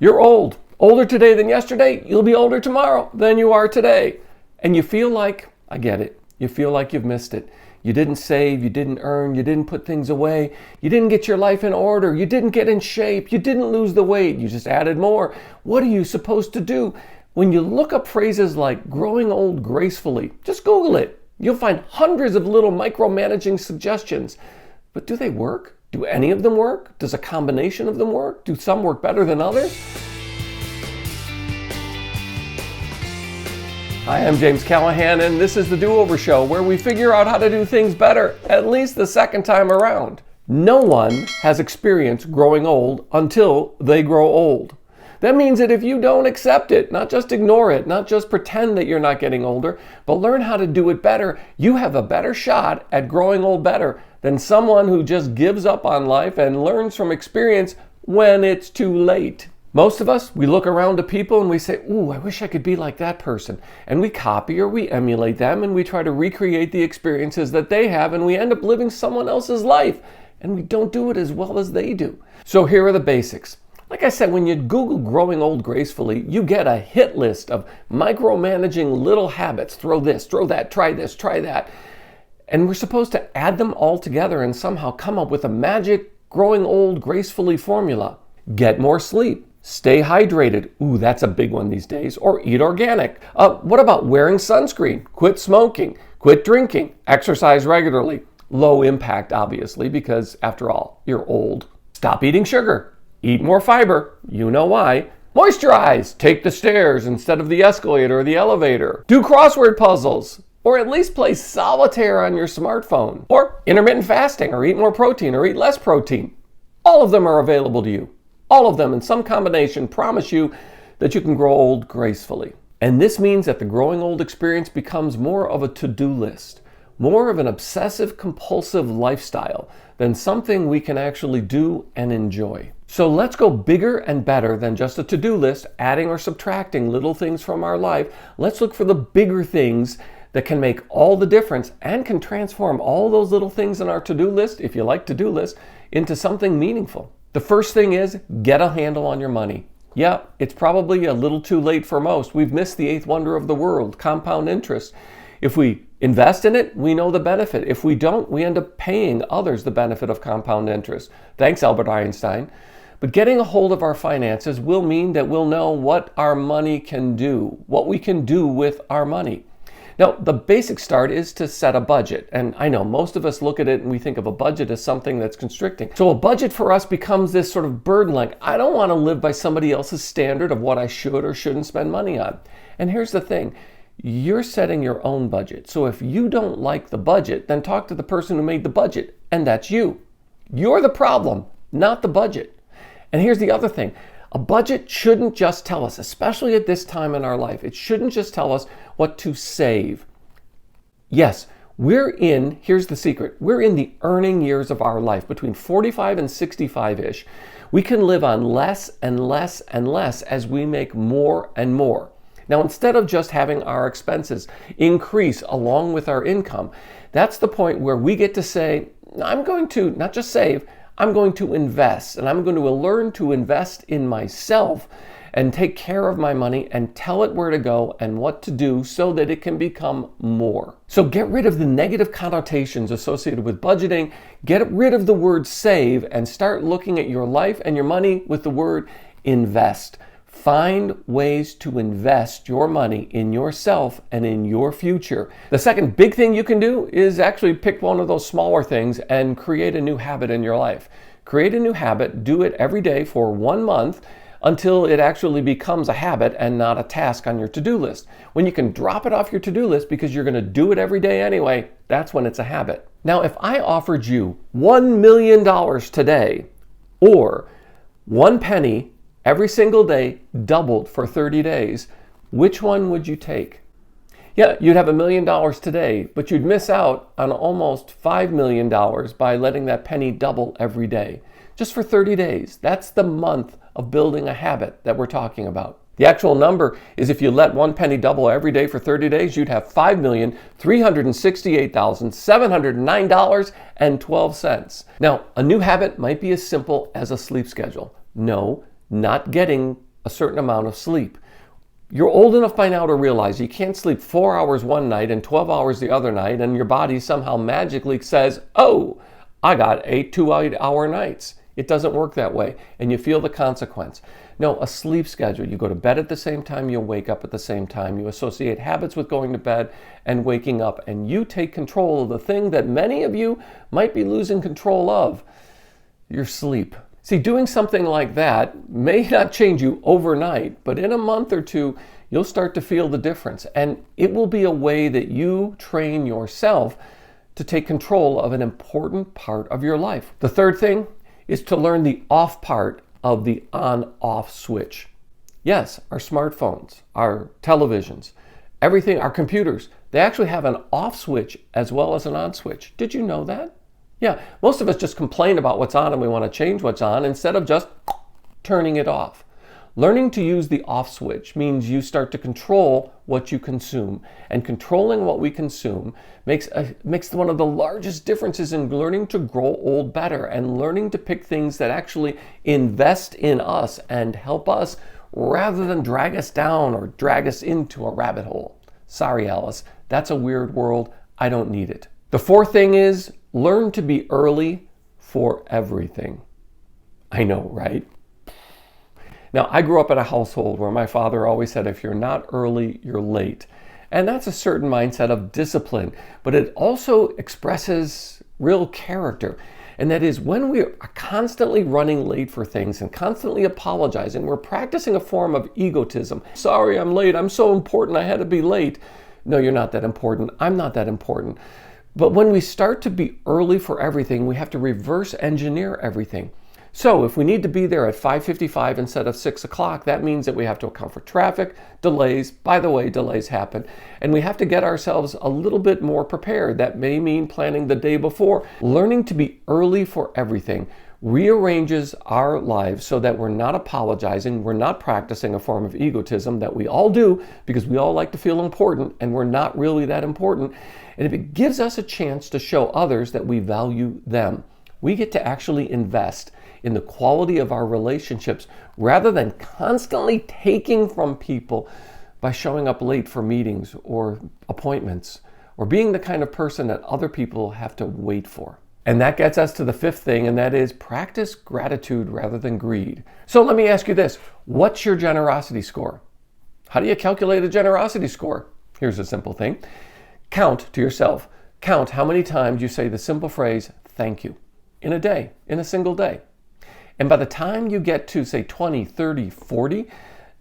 You're old. Older today than yesterday. You'll be older tomorrow than you are today. And you feel like, I get it, you feel like you've missed it. You didn't save, you didn't earn, you didn't put things away, you didn't get your life in order, you didn't get in shape, you didn't lose the weight, you just added more. What are you supposed to do? When you look up phrases like growing old gracefully, just Google it. You'll find hundreds of little micromanaging suggestions. But do they work? Do any of them work? Does a combination of them work? Do some work better than others? Hi, I'm James Callahan, and this is the Do-Over Show, where we figure out how to do things better, at least the second time around. No one has experienced growing old until they grow old. That means that if you don't accept it, not just ignore it, not just pretend that you're not getting older, but learn how to do it better, you have a better shot at growing old better than someone who just gives up on life and learns from experience when it's too late. Most of us, we look around to people and we say, ooh, I wish I could be like that person. And we copy or we emulate them and we try to recreate the experiences that they have, and we end up living someone else's life. And we don't do it as well as they do. So here are the basics. Like I said, when you Google growing old gracefully, you get a hit list of micromanaging little habits. Throw this, throw that, try this, try that. And we're supposed to add them all together and somehow come up with a magic growing old gracefully formula. Get more sleep. Stay hydrated. Ooh, that's a big one these days. Or eat organic. What about wearing sunscreen? Quit smoking. Quit drinking. Exercise regularly. Low impact, obviously, because after all, you're old. Stop eating sugar. Eat more fiber. You know why. Moisturize. Take the stairs instead of the escalator or the elevator. Do crossword puzzles. Or at least play solitaire on your smartphone. Or intermittent fasting, or eat more protein, or eat less protein. All of them are available to you. All of them in some combination promise you that you can grow old gracefully. And this means that the growing old experience becomes more of a to-do list, more of an obsessive compulsive lifestyle than something we can actually do and enjoy. So let's go bigger and better than just a to-do list, adding or subtracting little things from our life. Let's look for the bigger things that can make all the difference and can transform all those little things in our to-do list, if you like to-do lists, into something meaningful. The first thing is get a handle on your money. Yeah, it's probably a little too late for most. We've missed the eighth wonder of the world, compound interest. If we invest in it, we know the benefit. If we don't, we end up paying others the benefit of compound interest. Thanks, Albert Einstein. But getting a hold of our finances will mean that we'll know what our money can do, what we can do with our money. Now, the basic start is to set a budget. And I know most of us look at it and we think of a budget as something that's constricting. So a budget for us becomes this sort of burden, like, I don't want to live by somebody else's standard of what I should or shouldn't spend money on. And here's the thing. You're setting your own budget. So if you don't like the budget, then talk to the person who made the budget. And that's you. You're the problem, not the budget. And here's the other thing. A budget shouldn't just tell us, especially at this time in our life, it shouldn't just tell us what to save. Yes, here's the secret, we're in the earning years of our life, between 45 and 65-ish. We can live on less and less and less as we make more and more. Now, instead of just having our expenses increase along with our income, that's the point where we get to say, I'm going to not just save, I'm going to invest, and I'm going to learn to invest in myself and take care of my money and tell it where to go and what to do so that it can become more. So get rid of the negative connotations associated with budgeting, get rid of the word save, and start looking at your life and your money with the word invest. Find ways to invest your money in yourself and in your future. The second big thing you can do is actually pick one of those smaller things and create a new habit in your life. Create a new habit, do it every day for 1 month until it actually becomes a habit and not a task on your to-do list. When you can drop it off your to-do list because you're going to do it every day anyway, that's when it's a habit. Now, if I offered you $1 million today, or 1 penny every single day, doubled for 30 days, which one would you take? Yeah, you'd have $1 million today, but you'd miss out on almost $5 million by letting that penny double every day. Just for 30 days. That's the month of building a habit that we're talking about. The actual number is if you let 1 penny double every day for 30 days, you'd have $5,368,709.12. Now, a new habit might be as simple as a sleep schedule. No, not getting a certain amount of sleep. You're old enough by now to realize you can't sleep 4 hours one night and 12 hours the other night, and your body somehow magically says, oh, I got 8 2-hour nights. It doesn't work that way, and you feel the consequence. No, a sleep schedule. You go to bed at the same time, you wake up at the same time. You associate habits with going to bed and waking up, and you take control of the thing that many of you might be losing control of, your sleep. See, doing something like that may not change you overnight, but in a month or two, you'll start to feel the difference, and it will be a way that you train yourself to take control of an important part of your life. The third thing is to learn the off part of the on-off switch. Yes, our smartphones, our televisions, everything, our computers, they actually have an off switch as well as an on switch. Did you know that? Yeah, most of us just complain about what's on and we want to change what's on instead of just turning it off. Learning to use the off switch means you start to control what you consume. And controlling what we consume makes one of the largest differences in learning to grow old better and learning to pick things that actually invest in us and help us rather than drag us down or drag us into a rabbit hole. Sorry, Alice, that's a weird world. I don't need it. The fourth thing is learn to be early for everything. I know, right? Now, I grew up in a household where my father always said, if you're not early, you're late. And that's a certain mindset of discipline, but it also expresses real character. And that is when we are constantly running late for things and constantly apologizing, we're practicing a form of egotism. Sorry, I'm late. I'm so important. I had to be late. No, you're not that important. I'm not that important. But when we start to be early for everything, we have to reverse engineer everything. So if we need to be there at 5:55 instead of 6 o'clock, that means that we have to account for traffic, delays. By the way, delays happen. And we have to get ourselves a little bit more prepared. That may mean planning the day before. Learning to be early for everything rearranges our lives so that we're not apologizing, we're not practicing a form of egotism that we all do because we all like to feel important and we're not really that important. And it gives us a chance to show others that we value them. We get to actually invest in the quality of our relationships rather than constantly taking from people by showing up late for meetings or appointments or being the kind of person that other people have to wait for. And that gets us to the fifth thing, and that is practice gratitude rather than greed. So let me ask you this. What's your generosity score? How do you calculate a generosity score? Here's a simple thing. Count to yourself. Count how many times you say the simple phrase, thank you, in a day, in a single day. And by the time you get to, say, 20, 30, 40,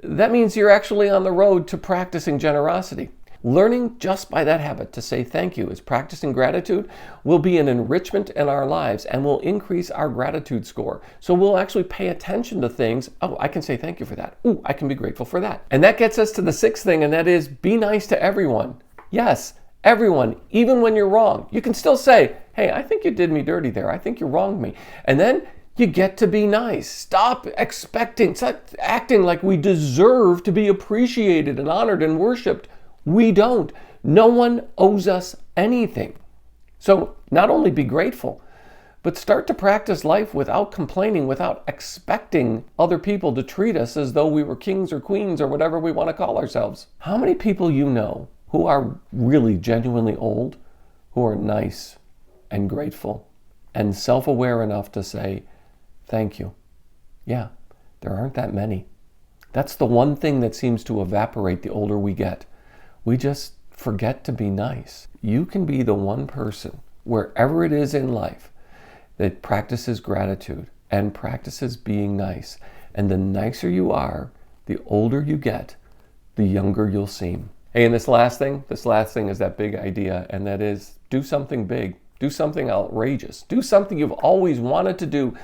that means you're actually on the road to practicing generosity. Learning just by that habit to say thank you as practicing gratitude will be an enrichment in our lives and will increase our gratitude score. So we'll actually pay attention to things. Oh, I can say thank you for that. Oh, I can be grateful for that. And that gets us to the sixth thing, and that is be nice to everyone. Yes, everyone, even when you're wrong. You can still say, hey, I think you did me dirty there. I think you wronged me. And then you get to be nice. Stop acting like we deserve to be appreciated and honored and worshiped. We don't. No one owes us anything. So not only be grateful, but start to practice life without complaining, without expecting other people to treat us as though we were kings or queens or whatever we want to call ourselves. How many people you know who are really genuinely old, who are nice and grateful and self-aware enough to say, thank you? Yeah, there aren't that many. That's the one thing that seems to evaporate the older we get. We just forget to be nice. You can be the one person, wherever it is in life, that practices gratitude and practices being nice. And the nicer you are, the older you get, the younger you'll seem. Hey, and this last thing is that big idea, and that is do something big, do something outrageous, do something you've always wanted to do,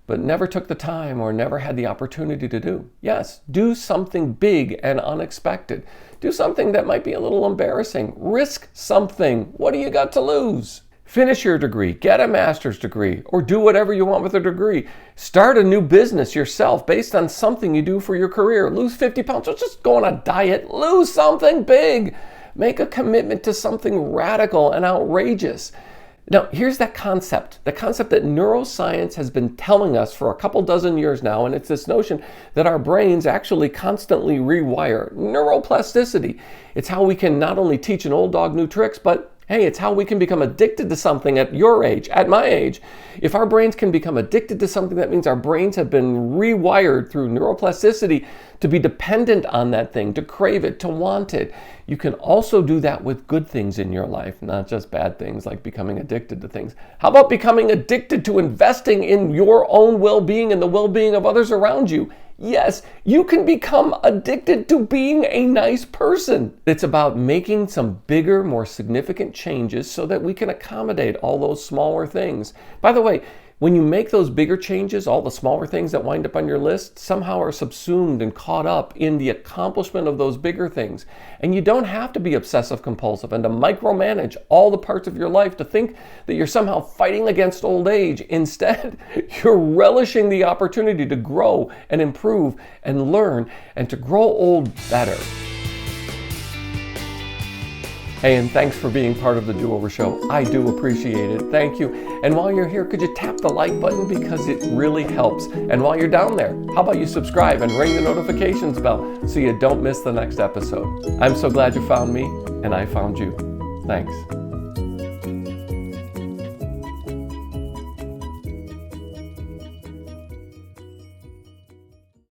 but never took the time or never had the opportunity to do. Yes, do something big and unexpected. Do something that might be a little embarrassing. Risk something. What do you got to lose? Finish your degree, get a master's degree, or do whatever you want with a degree. Start a new business yourself based on something you do for your career. Lose 50 pounds, or just go on a diet. Lose something big. Make a commitment to something radical and outrageous. Now, here's that concept, the concept that neuroscience has been telling us for a couple dozen years now, and it's this notion that our brains actually constantly rewire. Neuroplasticity. It's how we can not only teach an old dog new tricks, but hey, it's how we can become addicted to something at your age, at my age. If our brains can become addicted to something, that means our brains have been rewired through neuroplasticity to be dependent on that thing, to crave it, to want it. You can also do that with good things in your life, not just bad things like becoming addicted to things. How about becoming addicted to investing in your own well-being and the well-being of others around you? Yes, you can become addicted to being a nice person. It's about making some bigger, more significant changes so that we can accommodate all those smaller things. By the way, when you make those bigger changes, all the smaller things that wind up on your list somehow are subsumed and caught up in the accomplishment of those bigger things. And you don't have to be obsessive compulsive and to micromanage all the parts of your life to think that you're somehow fighting against old age. Instead, you're relishing the opportunity to grow and improve and learn and to grow old better. Hey, and thanks for being part of the Do-Over Show. I do appreciate it. Thank you. And while you're here, could you tap the like button because it really helps? And while you're down there, how about you subscribe and ring the notifications bell so you don't miss the next episode? I'm so glad you found me and I found you. Thanks.